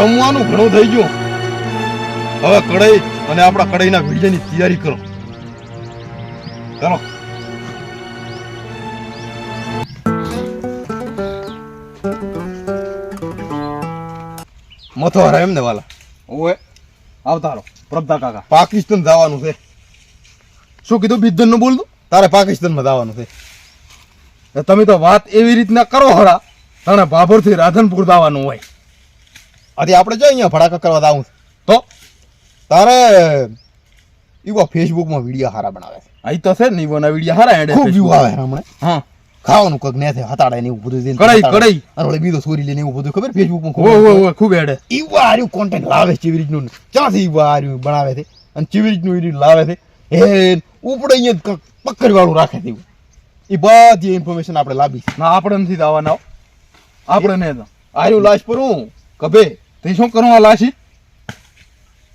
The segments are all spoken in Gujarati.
રમવાનું ઘણું થઈ ગયું. હવે કઢાઈ અને આપણા કઢાઈના વિડીયોની તૈયારી કરો. ચાલો. મથવારા એમ ને વાલા? ઓએ આવતા રહો પ્રભતા કાકા. પાકિસ્તાન જવાનું છે. શું કીધું? બિદ્દન નું બોલતું? તારે પાકિસ્તાનમાં જવાનું છે. તમે તો વાત એવી રીતના કરો હરા તને ભાભર થી રાધનપુર જવાનું હોય. આજે આપણે જો અહીંયા ભડાકા કરવા જવું તો તારે ઈવો ફેસબુકમાં વિડીયો હારા બનાવે છે. અહીં તો છે ને ઈવોના વિડીયો હારા એડે ખૂબ વ્યૂ આવે હમણાં. હા ખાવાનું કઈક ને છે હતાડે ને એવું બધું દઈને કડાઈ અને ઓલે બીજો સોરી લઈને એવું બધું ખબર ફેસબુકમાં ઓય ખૂબ એડે. ઈવો આર્યું કોન્ટેન્ટ લાવે છે ચેવી રીતનું ક્યાંથી ઈવો આર્યું બનાવે છે અને ચેવી રીતનું વિડીયો લાવે છે હે ઉપડે અહીંયા પકડ વાળું રાખે છે. એ બધી ઇન્ફોર્મેશન આપણે લાવી ના આપણે નથી આવવાના આપણે ને તો આર્યું લાશ પર હું કભે તે શું કરવા લાશી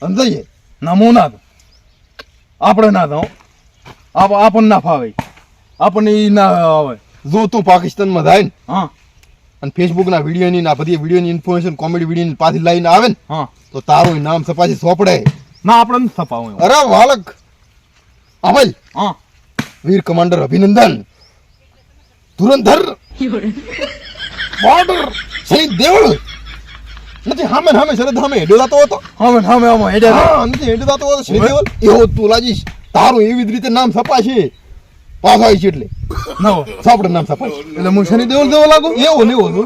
સમજાઈએ નમૂના તો આપણે ના તો આપણને ના ફાવે આપણને ઈ ના આવે. જો તું પાકિસ્તાનમાં જાય ને હા અને ફેસબુક ના વિડીયોની ના બધી વિડીયોની ઇન્ફોર્મેશન કોમેડી વિડીયોની પાછી લઈને આવે ને હા તો તારું નામ સપાજી સોપડે. ના આપણે નથી છપાવું. અરે વાલક અમલ હા વીર કમાન્ડર અભિનંદન ધુરંધર બોર્ડર શહીદ દેવળ નથી હામે હામે શરદ હામે હેડો હતો હવે હેડે હા નથી હેડો હતો શહીદ દેવળ એવો તું લાજીશ તારું એવી જ રીતે નામ છપાશે પાસ આવી છે એટલે ના સાપડે નામ છપાશે એટલે હું શનિ દેવલ દેવો લાગુ એવો ને એવો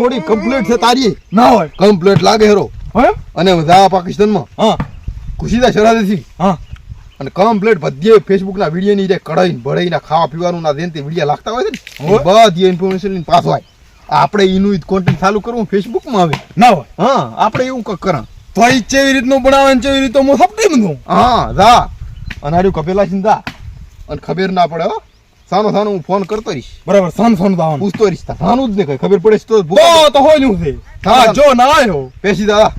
બોડી કમ્પ્લીટ છે તારી ના હોય કમ્પ્લીટ લાગે હેરો હોય અને જા પાકિસ્તાનમાં હા ખુશીદા શરાદેથી હા અને કમ્પ્લીટ બધી ફેસબુક ના વિડીયો ની કઢાઈ ભરાઈ ના ખાવા પીવાનું ના દેન તે વિડીયો લાગતા હોય છે ને બધી ઇન્ફોર્મેશન લઈને પાસ હોય. આપણે એનું કોન્ટેન્ટ ચાલુ કરવું ફેસબુક માં આવે ના હોય. હા આપણે એવું કક કરા તો ઈ કેવી રીતનું બનાવે ને કેવી રીતે હું સપટી બધું. હા જા અને હાર્યું કપેલા ચિંતા અને ખબર ના પડે હો સાનો હું ફોન કરતો રહીશ. બરાબર સાન દાવાનું પૂછતો રહીશ સાનું જ ને કઈ ખબર પડે તો હોય નું છે. હા જો ના આવ્યો પેસી દાદા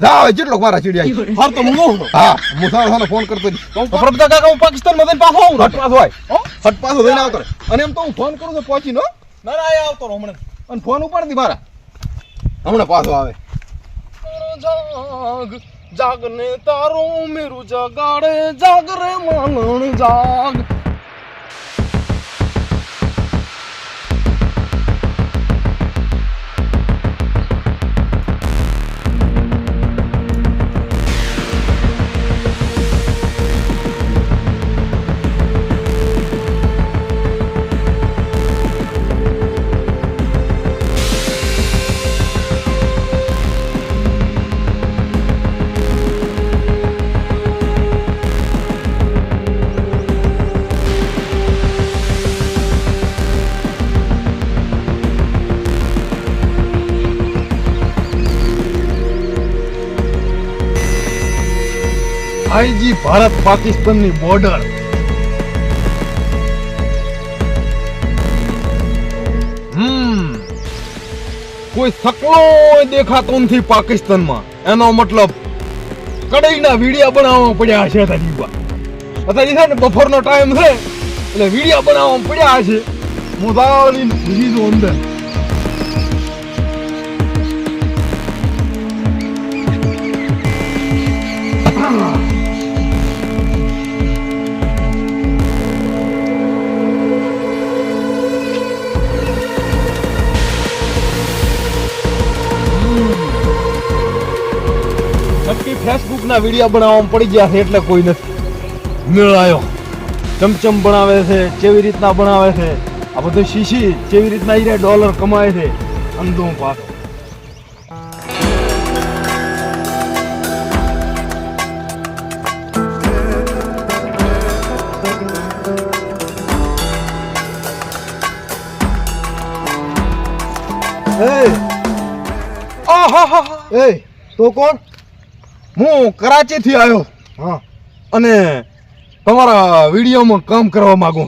જા હવે જેટલો મારા ચીડિયા હાર તો હું કહું હા હું સાનો ફોન કરતો રહીશ. તો પ્રભતા કાકા હું પાકિસ્તાન માં પાછો આવું હટ પાસ હોય હટ પાસો થઈને આવતો રહે. અને એમ તો હું ફોન કરું તો પહોંચી નો ના ના આવતો રહો હમણાં અને ફોન ઉપાડતી મારા હમણાં પાછો આવે. જાગ જાગને તારું મેરું જગાડે જાગ રે માનણ જાગ. આઈજી ભારત પાકિસ્તાનની બોર્ડર કોઈ સકલો દેખાતો નથી પાકિસ્તાનમાં. એનો મતલબ કડાઈના વિડીયા બનાવવા પડ્યા છે અત્યારે છે ને બપોરનો ટાઈમ છે એટલે વિડીયા બનાવવા પડ્યા છે. મોદાવલી ઘૂસી દો અંદર. ફેસબુક ના વિડીયો બનાવવામાં પડી ગયા છે એટલે કોઈ નથી મેળાયો. ચમચમ બનાવે છે કેવી રીતના બનાવે છે આ બધું શીશી કેવી રીતના ઈ ડોલર કમાય છે અંધો પાછો. એ તો કોણ? હું કરાચી થી આવ્યો હા અને તમારા વિડીયોમાં કામ કરવા માંગુ.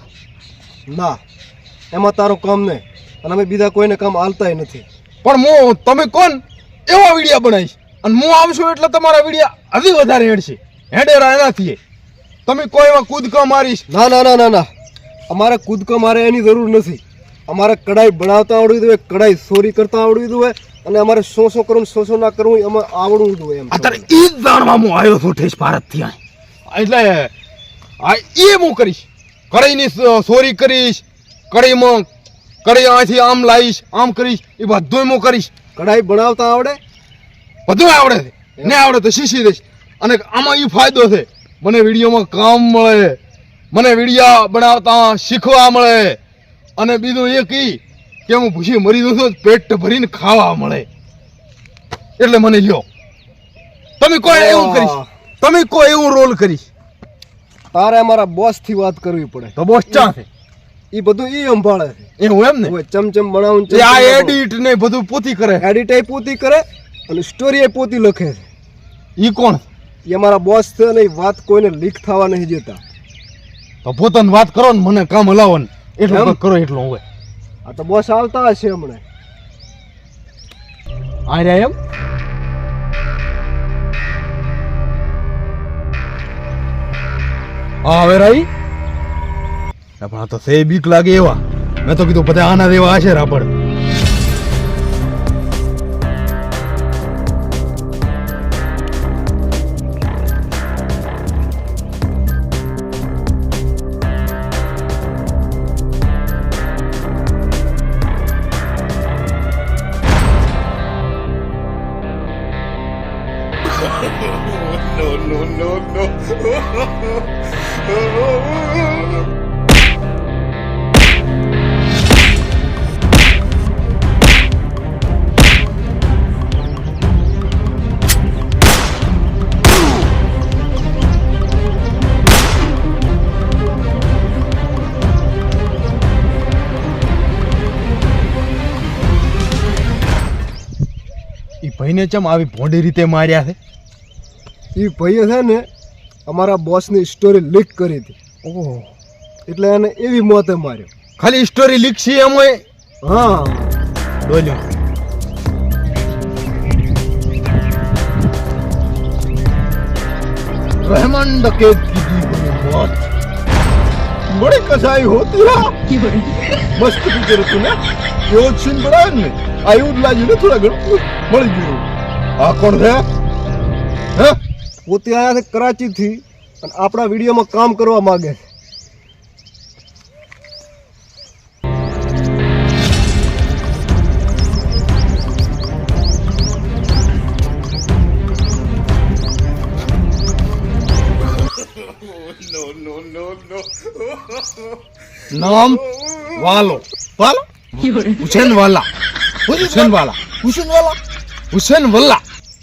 ના એમાં તારું કામ નહીં અને અમે બીજા કોઈને કામ આલતાય નથી. પણ હું તમે કોણ એવા વિડીયો બનાવીશ અને હું આવશું એટલે તમારા વિડીયો હજી વધારે હેડશે. હેડેરા એનાથી તમે કોઈ એવા કૂદકા મારીશ. ના ના ના ના ના અમારે કૂદકો મારે એની જરૂર નથી. અમારે કઢાઈ બનાવતા આવડવી જોઈએ, કઢાઈ ચોરી કરતા આવડવી જોઈએ અને અમારે શું કરવું શું ના કરવું એમાં આવડવું જોઈએ એમ અત્યારે ઈ જ જાણવા હું આવ્યો છું ઠેસ ભારતથી આ. એટલે આ એ હું કરીશ, કઢાઈની સોરી કરીશ, કઢાઈમાં કઢાઈ અહીંથી આમ લાવીશ, આમ કરીશ, એ બધું હું કરીશ. કઢાઈ બનાવતા આવડે? બધું આવડે છે, ને આવડે તો શીખી દઈશ. અને આમાં એ ફાયદો છે, મને વિડીયોમાં કામ મળે, મને વિડીયો બનાવતા શીખવા મળે, અને બીજું એ કી કે હું ભૂસી મરી દઉં છું પેટ ભરીને ખાવા મળે. એટલે મને લ્યો તમે કોઈ એવું કરીશ, તમે કોઈ એવું રોલ કરીશ. તારે અમારા બોસ થી વાત કરવી પડે. તો બોસ ચા છે એ બધું ઈ સંભાળે છે. એવું એમ ને? હવે ચમચમ બનાવું, આ એડિટ ને બધું પોતી કરે. એડિટ એ પોતી કરે અને સ્ટોરી એ પોતી લખે છે. ઈ કોણ? એ અમારા બોસ છે ને, એ વાત કોઈને લીક થવા નહીં દેતા. તો પોતાની વાત કરો ને, મને કામ હલાવો ને, એટલું કરો એટલું હવે. આ તો બોસ આવતા હશે હમણાં. આ રહ્યા એમ? હા હવે રાઈ પણ આ તો સે બીક લાગે એવા. મેં તો કીધું બધા આના દેવા હશે રાપડ. ઈ ભાઈને ચમ આવી ભોંડી રીતે માર્યા છે? એ ભાઈએ છે ને અમારા બોસની સ્ટોરી લીક કરી હતી. ઓહ, એટલે એને એવી મોતે માર્યો. ખાલી સ્ટોરી લીક છે એમ હોય? હા, બોલ્યો. रहमान डकैत की दी हुई मौत बड़ी कसाई होती है. मस्त पिक्चर હતું ને? એવો સીન બનાવ્યો ને, આયું જ લાગ્યું ને થોડા ઘણું મળી ગયું. આ કોણ છે? હે? પોતે આયા છે કરાચી થી અને આપણા વિડીયોમાં કામ કરવા માંગે છે. नाम वालो वालो हुसैन वाला हुसैन वाला हुसैन वाला हुसैन वल्ला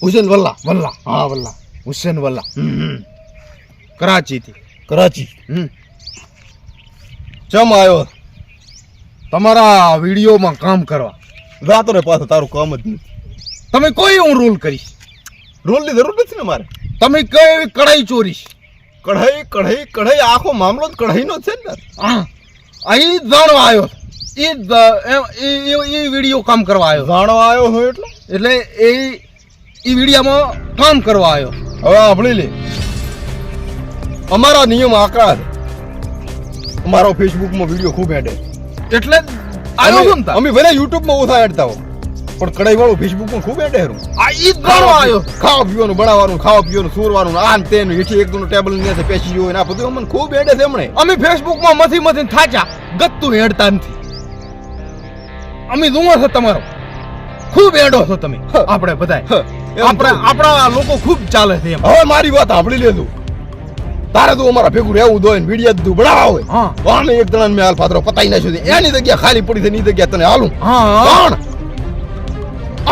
हुसैन वल्ला वल्ला हाँ वल्ला हुसैन वल्ला कराची थी कराची. ચમ આવ્યો? તમારા વિડીયોમાં કામ કરવા. રાતો ને પાછો તારું કામ જ નથી. તમે કોઈ હું રોલ કરીશ? રોલની જરૂર નથી ને મારે. તમે કઈ કઢાઈ ચોરીશ? કઢાઈ કઢાઈ કઢાઈ આખો મામલો જ કઢાઈનો છે ને. હા, અહીં જાણવા આવ્યો. એ વિડીયો કામ કરવા આવ્યો. જાણવા આવ્યો હોય એટલે એ વિડીયામાં કામ કરવા આવ્યો. હવે સાંભળી લે, અમારા નિયમ આકરા છે. અમારો ફેસબુકમાં વિડીયો ખૂબ એડે એટલે આવ્યો છું ને. અમે ભલે યુટ્યુબમાં ઓછા એડતા હો, પણ કઢાઈ વાળું ફેસબુકમાં ખૂબ એડે હરું. આ ઈ જાણવા આવ્યો. ખાવા પીવાનું બનાવવાનું, ખાવા પીવાનું સોરવાનું, આ ને તેનું હેઠી એક દોનું ટેબલ ને પેસી હોય ને આ બધું અમને ખૂબ એડે છે હમણે. અમે ફેસબુકમાં મથી થાચા ગત્તું હેડતા નથી. અમે જોવા છે તમારો ખૂબ એડો છો તમે. આપણે બધાય આપણા લોકો ખૂબ ચાલે છે એમ. હવે મારી વાત સાંભળી લેજો. તારે તો અમારા ભેગું રહેવું દો ને વિડીયો તું બનાવવા હોય. હા, અમે એક જણાને મેં હાલ પાત્રો પતાઈ નાખ્યો છે. એની જગ્યા ખાલી પડી છે, એની જગ્યા તને હાલું. હા, પણ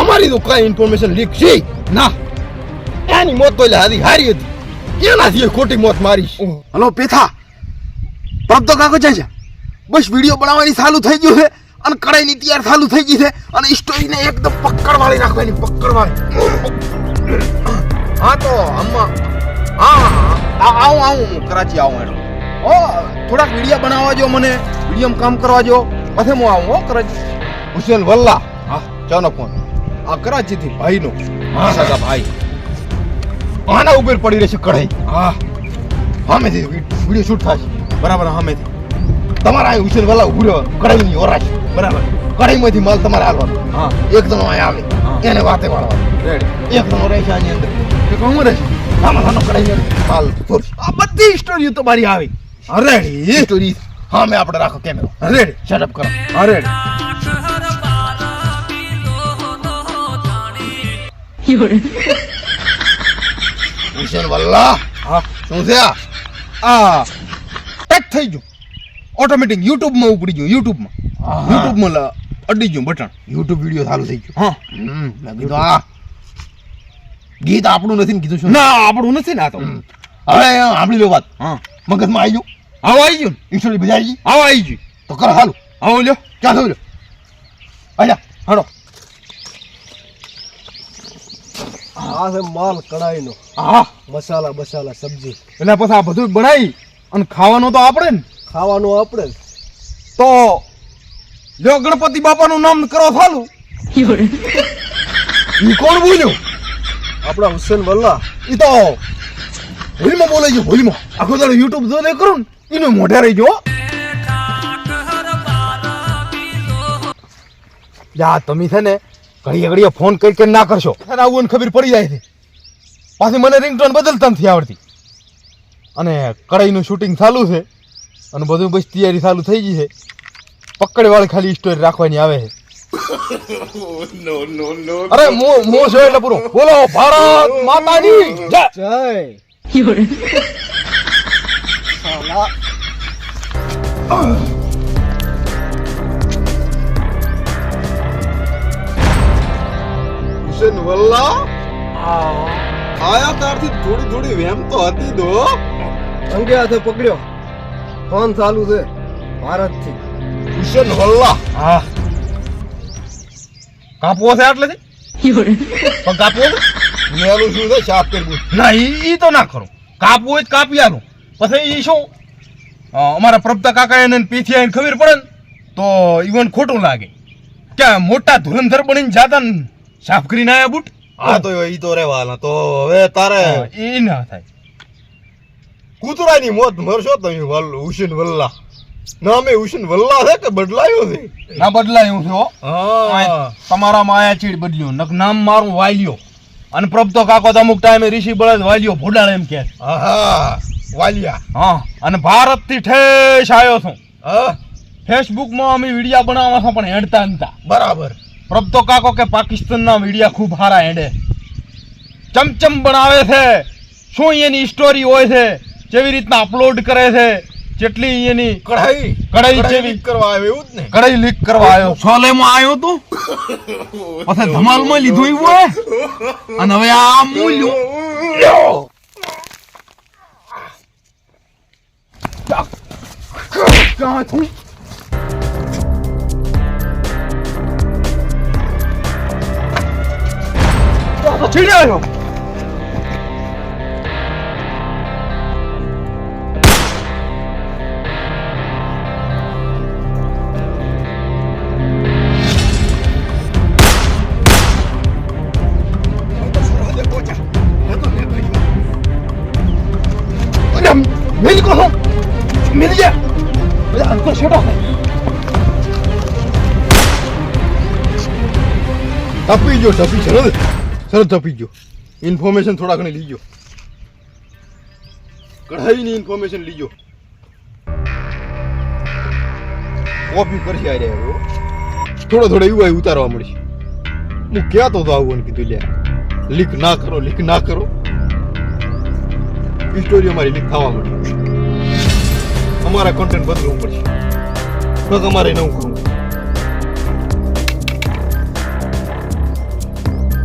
અમારી તો કઈ ઇન્ફોર્મેશન લીક છે ના. એની મોત તો હારી હારી હતી, એનાથી ખોટી મોત મારી. હલો પેથા, પરબ તો કાકો જાય છે. બસ વિડીયો બનાવવાની ચાલુ થઈ ગયું છે અને કઢાઈની તૈયાર ચાલુ થઈ ગઈ છે અને સ્ટોરીને એકદમ પકડવાળી રાખવાની, પકડવાળી. હા તો આમાં આવું કરાચી આવું એટલે થોડાક વિડીયો બનાવવા જો, મને વિડીયોમાં કામ કરવા જો, પછી હું આવું કરાચી. હુસેન વલ્લા, હા, ચાનો ફોન આ કરાચીથી ભાઈનો. હા સગા ભાઈ, આના ઉપર પડી રહેશે કઢાઈ. હા, સામેથી વિડીયો શૂટ થશે. બરાબર સામેથી. તમારા અહીં ઉછેર વાલા ઉભું રહ્યો કઢાઈની ઓરાશ બરાબર કઢાઈમાંથી માલ તમારે હાલવાનો હા એક જણો અહીં આવે હા. એને વાતે વાળવાનો રેડી એક જણો રહેશે આની અંદર તો કોણ રહેશે આમાં નાનો કઢાઈ માલ ચોરશે આ બધી સ્ટોરીઓ તમારી આવી રેડી સ્ટોરી હા મેં આપણે રાખો કેમેરો રેડી સેટઅપ કરો રેડી 有人， ઉછેર વાલા હા શું છે આ આ ટેક થઈ ગયું ઓટોમેટિક યુટ્યુબ માં ઉપડી ગયું યુટ્યુબ માં યુટ્યુબ માં અડી ગયું બટન યુટ્યુબ વિડિયો ચાલુ થઈ ગયો હા મેં કીધું આ ગીત આપણું નથી ને કીધું શું ના આપણું નથી ને આ તો હવે સાંભળી લો વાત હા મગજમાં આવી ગયું આવો આવી ગયું ઈશ્વરી બજારી આવો આવી ગયું તો કરો હાલું આવો લ્યો ક્યાં થયું અલ્યા હાડો આ છે માલ કઢાઈનો હા મસાલા બસાલા સબ્જી એટલે પછી આ બધું બનાવી અને ખાવાનું તો આપણે ને ખાવાનું આપણે જ. તો લ્યો ગણપતિ બાપાનું નામ કરો ચાલુ 有人， ઈ કોણ બોલ્યું આપણા હુસેન વલ્લા ઈ તો હોલીમાં બોલે છે હોલીમાં આખો દાડો યુટ્યુબ જો દે કરું ને એનું મોઢે રહી ગયો યા તમે છે ને ઘડીએ ઘડીએ ફોન કરી ના કરશો અને આવું ખબર પડી જાય છે પાછી મને રિંગટોન બદલતા નથી આવડતી અને કઢાઈનું શૂટિંગ ચાલુ છે અને બધું બસ તૈયારી ચાલુ થઈ ગઈ છે પકડ વાળી ખાલી સ્ટોરી રાખવાની આવે છે અરે મો છો એટલે પૂરો બોલો ભારત માતાની જય જય 有人， સાલા હુસેન વલ્લા આયા તારથી થોડી થોડી વેમ તો હતી દો અંગે હાથે પકડ્યો ફોન ચાલુ છે ભારતથી હુસેન વલ્લા હા કાપવો છે એટલે 有人， પણ કાપવો છે મેલું શું છે સાફ કરવું ના ઈ તો ના કરો કાપવું હોય તો કાપી આલું પછી ઈ શું અમારા પ્રભતા કાકા એને પીથી આવીને ખબર પડે ને તો ઈવન ખોટું લાગે કે મોટા ધુરંધર બનીને જાતા ને સાફ કરીને આયા બુટ હા તો ઈ તો રહેવાના તો હવે તારે એ ના થાય કૂતરાની મોત મરશો તમે હુસેન વલ્લા નામે હુસેન વલ્લા છે કે બદલાયો છે ના બદલાય એવું છે હો હા તમારા માયા ચીડ બદલ્યું નક નામ મારું વાલ્યો અને પ્રભતો કાકો તો અમુક ટાઈમે ઋષિ બળદ વાલ્યો ભોડાળ એમ કે હા વાલિયા હા અને ભારત થી ઠેશ આવ્યો છું હા ફેસબુક માં અમે વિડીયા બનાવવા છો પણ હેડતા નતા બરાબર પ્રભતો કાકો કે પાકિસ્તાનના વિડીયા ખૂબ સારા હેડે ચમચમ બનાવે છે શું એની સ્ટોરી હોય છે કેવી રીતના અપલોડ કરે છે જેટલી એની કઢાઈ કઢાઈ જેવી લીક કરવા આવે એવું જ ને કઢાઈ લીક કરવા આવ્યો છોલે માં આવ્યો તો પછી ધમાલ માં લીધું એવું હોય અને હવે આ મૂલ્યો ક્યાં છું તો છીડે આવ્યો मिल को हम मिल गया मेरा अंतर छोटा है ટપી ગયો ટપી સરસ સરસ ટપી ગયો ઇન્ફોર્મેશન થોડા ઘણી લીજો કઢાઈની ઇન્ફોર્મેશન લીજો કોપી કરશે આ રહ્યા થોડો થોડો એવું આવી ઉતારવા મળશે હું કહેતો તો આવું કીધું લ્યા લીક ના કરો સ્ટોરી અમારી લીક થવા માંડી અમારા કોન્ટેન્ટ બદલવું પડશે તો અમારે નવું કરવું